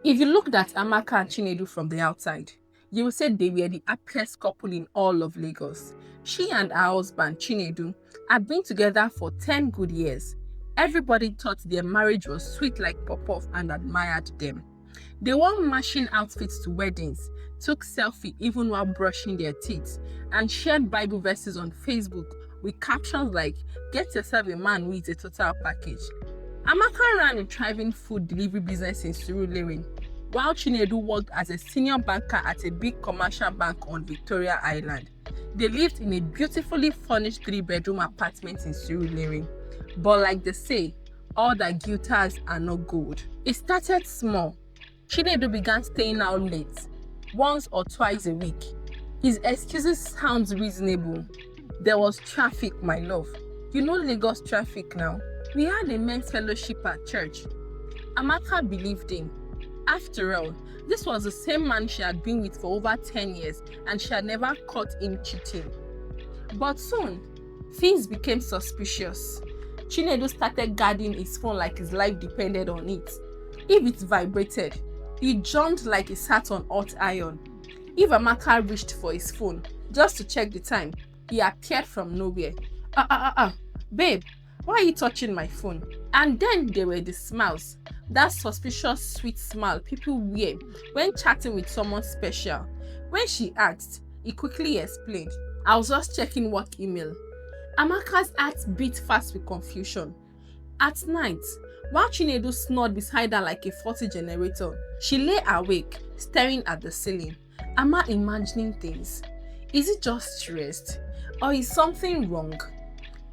If you looked at Amaka and Chinedu from the outside, you would say they were the happiest couple in all of Lagos. She and her husband, Chinedu, had been together for 10 good years. Everybody thought their marriage was sweet like pop-off and admired them. They wore matching outfits to weddings, took selfie even while brushing their teeth, and shared Bible verses on Facebook with captions like, "Get yourself a man with a total package." Amaka ran a thriving food delivery business in Surulere, while Chinedu worked as a senior banker at a big commercial bank on Victoria Island. They lived in a beautifully furnished three-bedroom apartment in Surulere. But like they say, all that glitters are not gold. It started small. Chinedu began staying out late, once or twice a week. His excuses sound reasonable. There was traffic, my love. You know Lagos traffic now. We had a men's fellowship at church. Amaka believed him. After all, this was the same man she had been with for over 10 years and she had never caught him cheating. But soon, things became suspicious. Chinedu started guarding his phone like his life depended on it. If it vibrated, he jumped like he sat on hot iron. If Amaka reached for his phone just to check the time, he appeared from nowhere. Babe, why are you touching my phone? And then there were the smiles. That suspicious sweet smile people wear when chatting with someone special. When she asked, he quickly explained, "I was just checking work email." Amaka's heart beat fast with confusion. At night, while Chinedu snored beside her like a faulty generator, she lay awake, staring at the ceiling. Ama imagining things. Is it just stressed? Or is something wrong?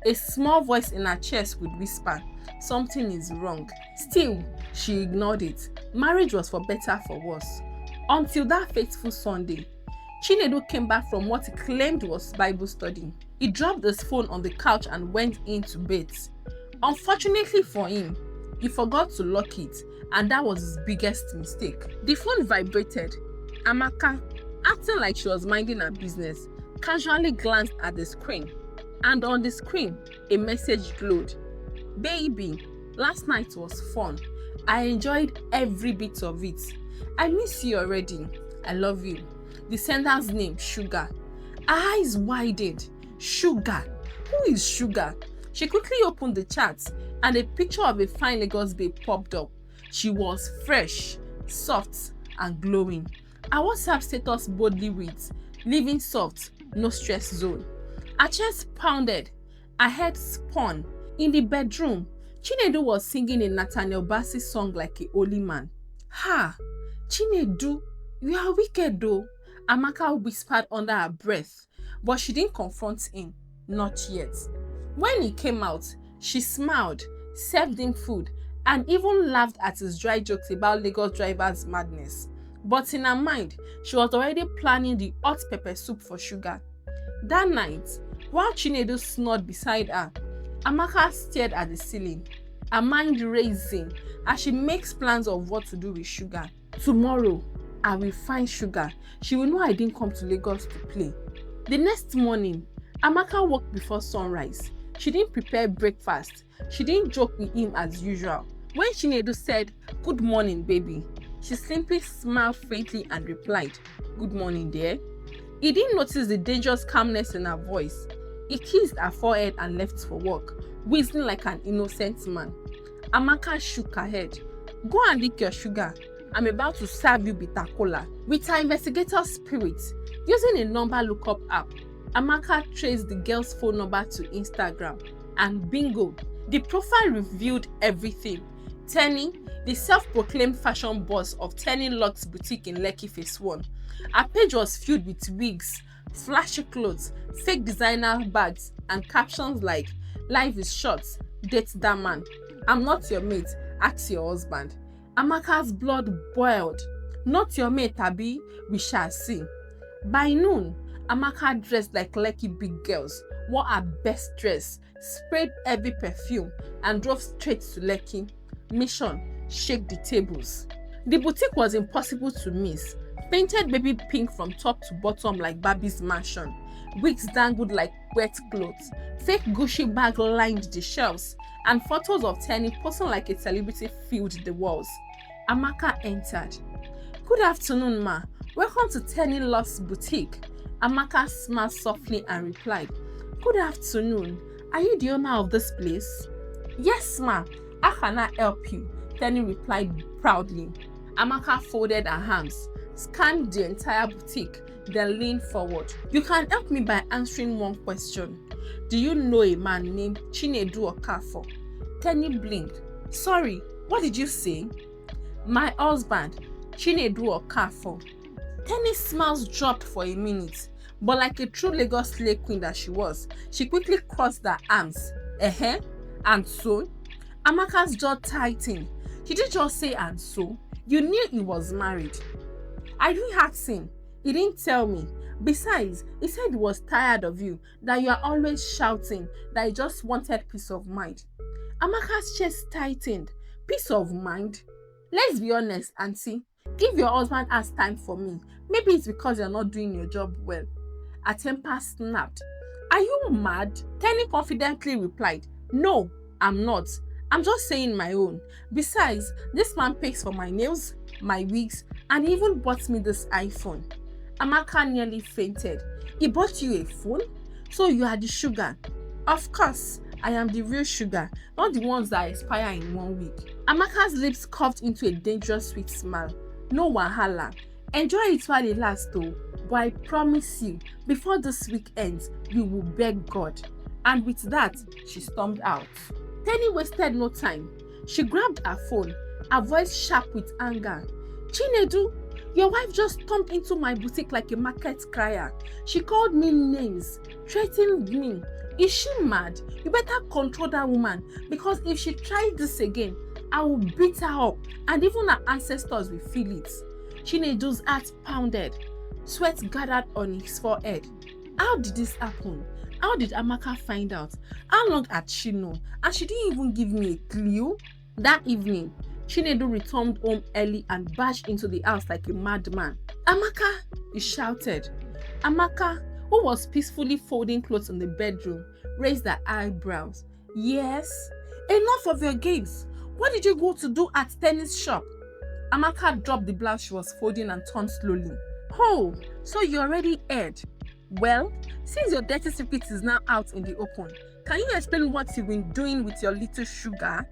A small voice in her chest would whisper, "Something is wrong." Still, she ignored it. Marriage was for better for worse. Until that fateful Sunday, Chinedu came back from what he claimed was Bible study. He dropped his phone on the couch and went into bed. Unfortunately for him, he forgot to lock it, and that was his biggest mistake. The phone vibrated. Amaka, acting like she was minding her business, casually glanced at the screen. And on the screen, a message glowed. "Baby, last night was fun. I enjoyed every bit of it. I miss you already. I love you." The sender's name, Sugar. Her eyes widened. Sugar? Who is Sugar? She quickly opened the chat and a picture of a fine Lagos babe popped up. She was fresh, soft, and glowing. Her WhatsApp status boldly reads, "Living soft, no stress zone." Her chest pounded. Her head spun. In the bedroom, Chinedu was singing a Nathaniel Bassey song like a holy man. "Ha! Chinedu, you are wicked though," Amaka whispered under her breath, but she didn't confront him. Not yet. When he came out, she smiled, served him food, and even laughed at his dry jokes about Lagos drivers' madness. But in her mind, she was already planning the hot pepper soup for Sugar. That night, while Chinedu snored beside her, Amaka stared at the ceiling, her mind racing as she makes plans of what to do with Sugar. "Tomorrow, I will find Sugar. She will know I didn't come to Lagos to play." The next morning, Amaka woke before sunrise. She didn't prepare breakfast. She didn't joke with him as usual. When Chinedu said, "Good morning, baby," she simply smiled faintly and replied, "Good morning, dear." He didn't notice the dangerous calmness in her voice. He kissed her forehead and left for work, whistling like an innocent man. Amaka shook her head. "Go and lick your sugar. I'm about to serve you bitter cola." With her investigator spirit, using a number lookup app, Amaka traced the girl's phone number to Instagram, and bingo, the profile revealed everything. Teni, the self-proclaimed fashion boss of Teni Luxe Boutique in Lekki Phase 1. Her page was filled with wigs, flashy clothes, fake designer bags, and captions like, "Life is short, date that man. I'm not your mate, ask your husband." Amaka's blood boiled. "Not your mate, Abi, we shall see." By noon, Amaka dressed like Lekki big girls, wore her best dress, sprayed heavy perfume, and drove straight to Lekki. Mission: shake the tables. The boutique was impossible to miss. Painted baby pink from top to bottom like Barbie's mansion. Wigs dangled like wet clothes. Fake Gucci bag lined the shelves, and photos of Teni posing like a celebrity filled the walls. Amaka entered. Good afternoon, ma. Welcome to Teni Love's boutique. Amaka smiled softly and replied, Good afternoon. Are you the owner of this place? Yes, ma. How can I help you? Teni replied proudly. Amaka folded her hands, scanned the entire boutique, then leaned forward. You can help me by answering one question. Do you know a man named Chinedu Okafor? Teni blinked. Sorry, what did you say? My husband, Chinedu Okafor. Teni's smiles dropped for a minute, but like a true Lagos slave queen that she was, she quickly crossed her arms. And so? Amaka's jaw tightened. Did you just say and so? You knew he was married. I didn't ask him. He didn't tell me. Besides, he said he was tired of you, that you are always shouting, that he just wanted peace of mind. Amaka's chest tightened. Peace of mind? Let's be honest, auntie. If your husband has time for me, maybe it's because you're not doing your job well. Her temper snapped. Are you mad? Teni confidently replied, No, I'm not. I'm just saying my own. Besides, this man pays for my nails, my wigs, and even bought me this iPhone. Amaka nearly fainted. He bought you a phone? So you are the sugar? Of course, I am the real sugar, not the ones that expire in 1 week. Amaka's lips curved into a dangerous sweet smile. No wahala. Enjoy it while it lasts though, but I promise you, before this week ends, you will beg God. And with that, she stormed out. Teni wasted no time. She grabbed her phone, her voice sharp with anger. Chinedu, your wife just stormed into my boutique like a market crier. She called me names, threatened me. Is she mad? You better control that woman, because if she tries this again, I will beat her up, and even her ancestors will feel it. Chinedu's heart pounded. Sweat gathered on his forehead. How did this happen? How did Amaka find out? How long had she known? And she didn't even give me a clue. That evening, Chinedu returned home early and bashed into the house like a madman. Amaka, he shouted. Amaka, who was peacefully folding clothes in the bedroom, raised her eyebrows. Yes? Enough of your games. What did you go to do at Teni's shop? Amaka dropped the blouse she was folding and turned slowly. Oh, so you already heard. Well, since your dirty secret is now out in the open, can you explain what you've been doing with your little sugar?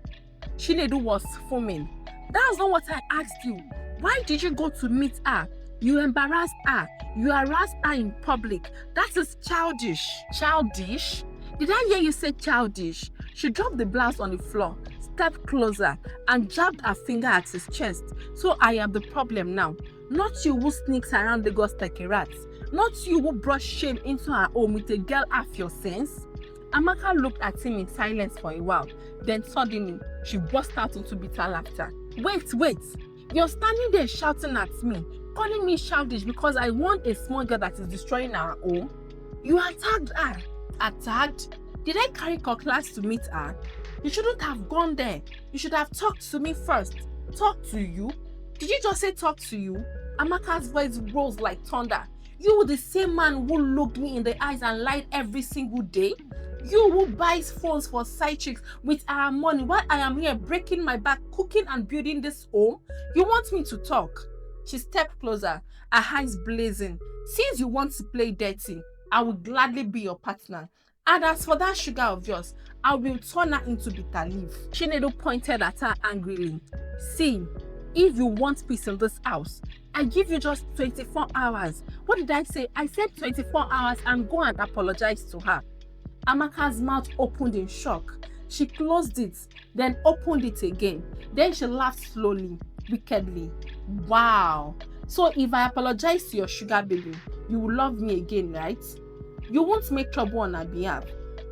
Chinedu was foaming. That's not what I asked you. Why did you go to meet her? You embarrassed her. You harassed her in public. That is childish. Childish? Did I hear you say childish? She dropped the blouse on the floor, stepped closer, and jabbed her finger at his chest. So I am the problem now. Not you who sneaks around Lagos like a rat. Not you who brought shame into her home with a girl half your sense. Amaka looked at him in silence for a while. Then suddenly, she burst out into bitter laughter. Wait. You're standing there shouting at me, calling me childish because I want a small girl that is destroying our home? You attacked her. Attacked? Did I carry cutlass to meet her? You shouldn't have gone there. You should have talked to me first. Talk to you? Did you just say talk to you? Amaka's voice rose like thunder. You were the same man who looked me in the eyes and lied every single day? You who buys phones for side chicks with our money while I am here breaking my back, cooking and building this home? You want me to talk? She stepped closer, her eyes blazing. Since you want to play dirty, I will gladly be your partner. And as for that sugar of yours, I will turn her into bitter leaf. Chinedu pointed at her angrily. See, if you want peace in this house, I give you just 24 hours. What did I say? I said 24 hours and go and apologize to her. Amaka's mouth opened in shock. She closed it, then opened it again. Then she laughed slowly, wickedly. Wow. So if I apologize to your sugar baby, you will love me again, right? You won't make trouble on her behalf.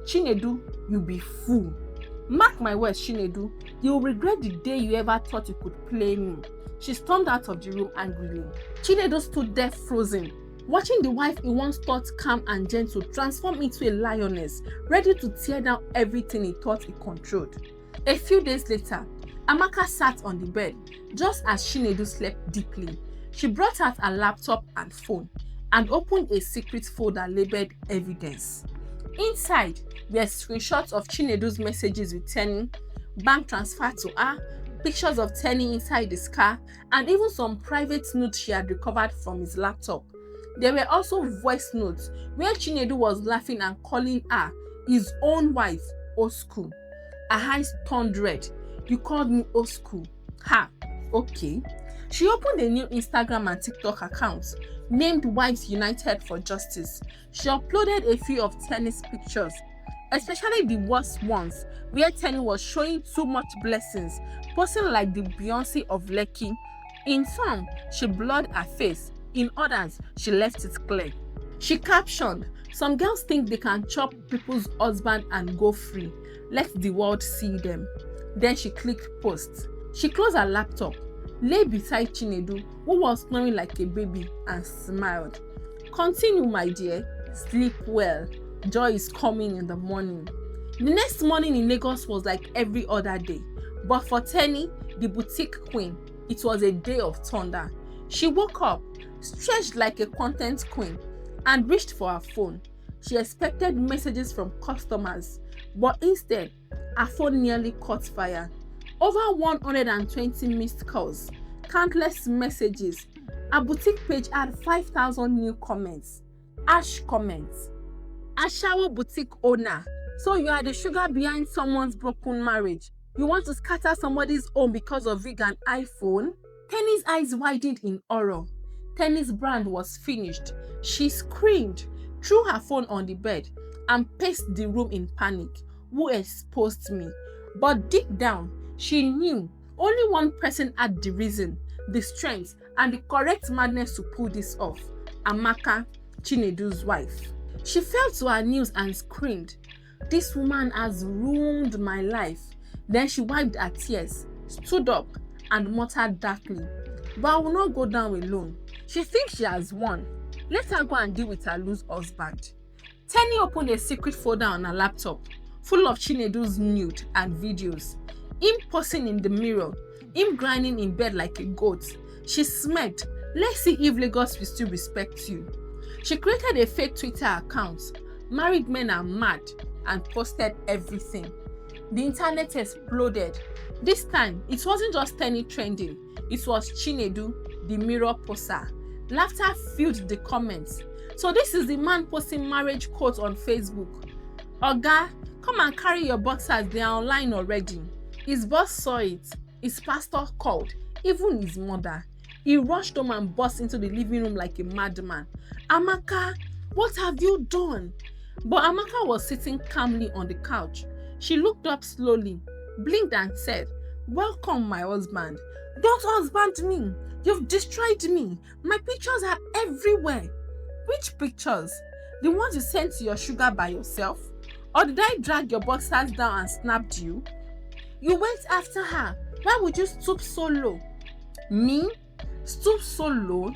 Chinedu, you be fool. Mark my words, Chinedu. You will regret the day you ever thought you could play me. She stormed out of the room angrily. Chinedu stood there frozen, watching the wife he once thought calm and gentle transform into a lioness, ready to tear down everything he thought he controlled. A few days later, Amaka sat on the bed, just as Chinedu slept deeply. She brought out her laptop and phone and opened a secret folder labeled evidence. Inside were screenshots of Chinedu's messages with Teni, bank transfer to her, pictures of Teni inside his car, and even some private notes she had recovered from his laptop. There were also voice notes where Chinedu was laughing and calling her his own wife old school. Her eyes turned red. "You called me old school? Ha, okay." She opened a new Instagram and TikTok account named Wives United for Justice. She uploaded a few of Teni's pictures, especially the worst ones where Teni was showing too much blessings, posing like the Beyonce of Lekki. In some, she blurred her face. In others, she left it clear. She captioned, "Some girls think they can chop people's husband and go free. Let the world see them." Then she clicked post. She closed her laptop, lay beside Chinedu, who was snoring like a baby, and smiled. "Continue, my dear. Sleep well. Joy is coming in the morning." The next morning in Lagos was like every other day. But for Teni, the boutique queen, it was a day of thunder. She woke up, stretched like a content queen, and reached for her phone. She expected messages from customers, but instead, her phone nearly caught fire. Over 120 missed calls, countless messages. Her boutique page had 5,000 new comments. Ash comments. "Ashawo boutique owner. So you are the sugar behind someone's broken marriage. You want to scatter somebody's home because of wig and iPhone?" Teni's eyes widened in horror. Teni's brand was finished. She screamed, threw her phone on the bed, and paced the room in panic. "Who exposed me?" But deep down, she knew only one person had the reason, the strength, and the correct madness to pull this off: Amaka, Chinedu's wife. She fell to her knees and screamed, "This woman has ruined my life." Then she wiped her tears, stood up, and muttered darkly, "But I will not go down alone. She thinks she has won. Let her go and deal with her loose husband." Teni opened a secret folder on her laptop, full of Chinedu's nude and videos. Him posing in the mirror, him grinding in bed like a goat. She smirked, "Let's see if Lagos will still respect you." She created a fake Twitter account, "Married Men Are Mad," and posted everything. The internet exploded. This time, it wasn't just Teni trending. It was Chinedu, the mirror poster. Laughter filled the comments. "So this is the man posting marriage quotes on Facebook. Oga, come and carry your boxers, they are online already." His boss saw it. His pastor called, even his mother. He rushed home and burst into the living room like a madman. "Amaka, what have you done?" But Amaka was sitting calmly on the couch. She looked up slowly, blinked and said, "Welcome, my husband." "Don't husband me. You've destroyed me. My pictures are everywhere." "Which pictures? The ones you sent to your sugar by yourself? Or did I drag your boxers down and snapped you?" "You went after her. Why would you stoop so low?" "Me? Stoop so low?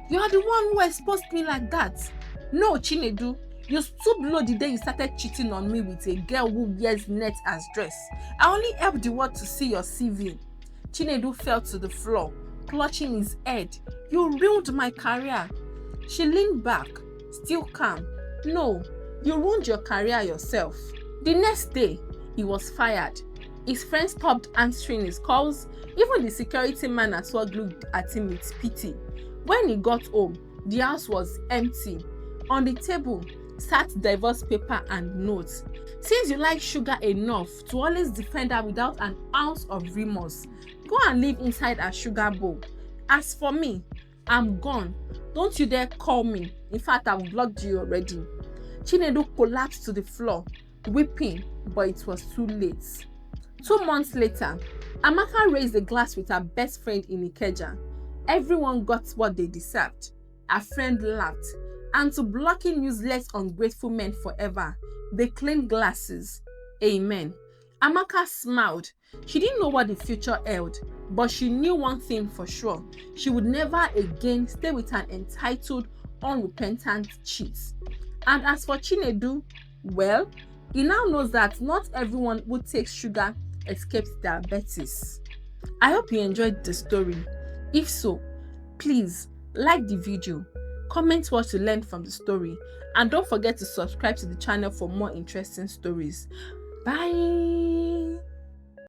You are the one who exposed me like that." "No, Chinedu. You stooped low the day you started cheating on me with a girl who wears net as dress. I only helped the world to see your CV." Chinedu fell to the floor, clutching his head. "You ruined my career." She leaned back, still calm. "No, you ruined your career yourself." The next day, he was fired. His friends stopped answering his calls. Even the security man at work looked at him with pity. When he got home, the house was empty. On the table sat divorce paper and notes. "Since you like sugar enough to always defend her without an ounce of remorse, go and live inside a sugar bowl. As for me, I'm gone. Don't you dare call me. In fact, I've blocked you already." Chinedu collapsed to the floor, weeping, but it was too late. 2 months later, Amaka raised a glass with her best friend in Ikeja. Everyone got what they deserved. Her friend laughed. And to blocking useless, ungrateful men forever, they claimed glasses. Amen. Amaka smiled. She didn't know what the future held, but she knew one thing for sure: she would never again stay with an entitled, unrepentant cheat. And as for Chinedu, well, he now knows that not everyone who takes sugar escapes diabetes. I hope you enjoyed the story. If so, please like the video, comment what you learned from the story, and don't forget to subscribe to the channel for more interesting stories. Bye.